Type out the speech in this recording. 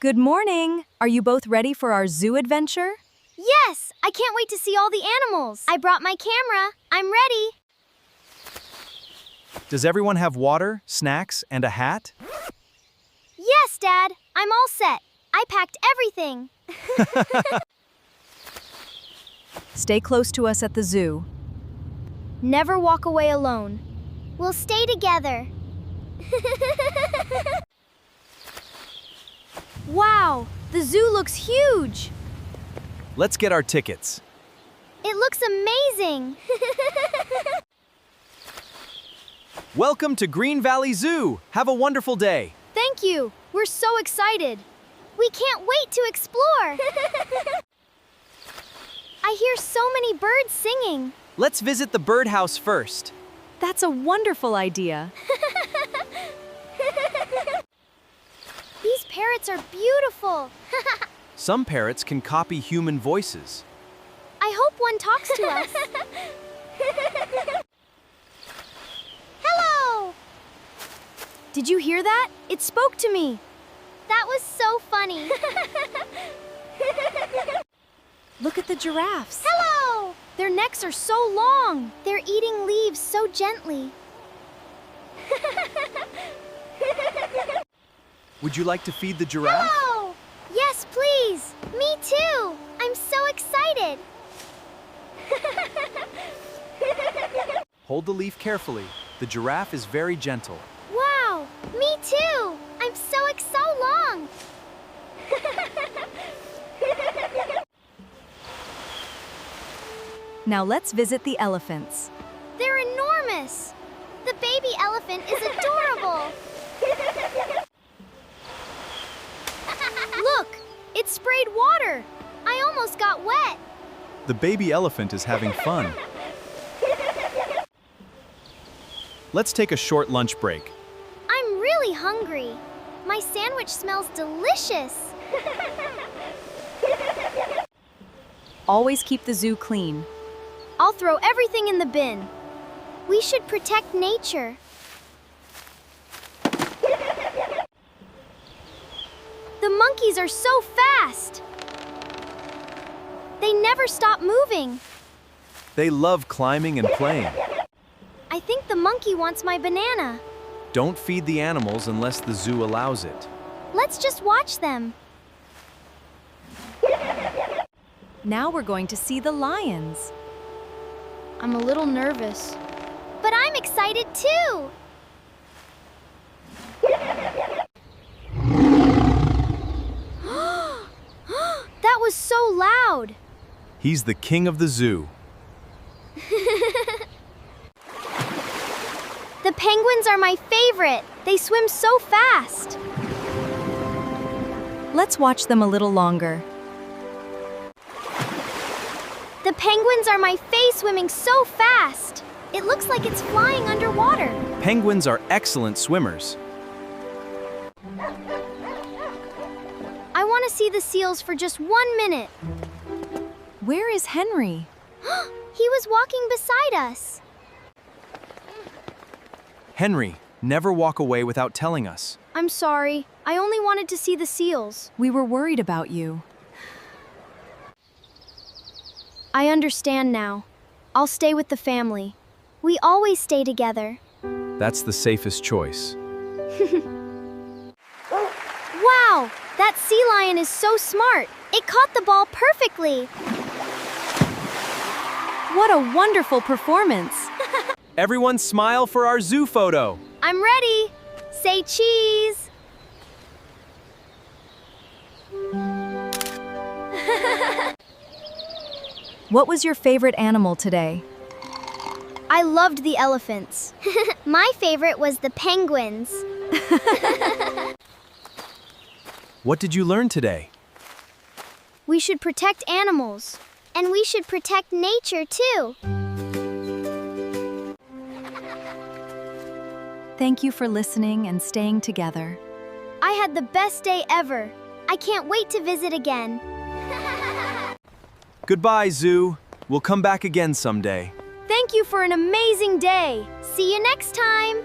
Good morning! Are you both ready for our zoo adventure? Yes! I can't wait to see all the animals. I brought my camera. I'm ready. Does everyone have water, snacks, and a hat? Yes, Dad. I'm all set. I packed everything. Stay close to us at the zoo. Never walk away alone. We'll stay together. Wow! The zoo looks huge! Let's get our tickets. It looks amazing! Welcome to Green Valley Zoo. Have a wonderful day. Thank you! We're so excited! We can't wait to explore! I hear so many birds singing. Let's visit the birdhouse first. That's a wonderful idea. These parrots are beautiful! Some parrots can copy human voices. I hope one talks to us. Hello! Did you hear that? It spoke to me. That was so funny. Look at the giraffes. Hello! Their necks are so long. They're eating leaves so gently. Would you like to feed the giraffe? Hello! Yes, please. Me too. I'm so excited. Hold the leaf carefully. The giraffe is very gentle. Wow, me too. I'm so long. Now let's visit the elephants. They're enormous. The baby elephant is adorable. Look, it sprayed water. I almost got wet. The baby elephant is having fun. Let's take a short lunch break. I'm really hungry. My sandwich smells delicious. Always keep the zoo clean. I'll throw everything in the bin. We should protect nature. The monkeys are so fast. They never stop moving. They love climbing and playing. I think the monkey wants my banana. Don't feed the animals unless the zoo allows it. Let's just watch them. Now we're going to see the lions. I'm a little nervous. But I'm excited too! That was so loud! He's the king of the zoo. The penguins are my favorite! They swim so fast! Let's watch them a little longer. The penguins are my face swimming so fast! It looks like it's flying underwater. Penguins are excellent swimmers. I want to see the seals for just 1 minute. Where is Henry? He was walking beside us. Henry, never walk away without telling us. I'm sorry. I only wanted to see the seals. We were worried about you. I understand now. I'll stay with the family. We always stay together. That's the safest choice. Wow! That sea lion is so smart. It caught the ball perfectly. What a wonderful performance! Everyone smile for our zoo photo. I'm ready. Say cheese. What was your favorite animal today? I loved the elephants. My favorite was the penguins. What did you learn today? We should protect animals. And we should protect nature too. Thank you for listening and staying together. I had the best day ever. I can't wait to visit again. Goodbye, zoo. We'll come back again someday. Thank you for an amazing day. See you next time.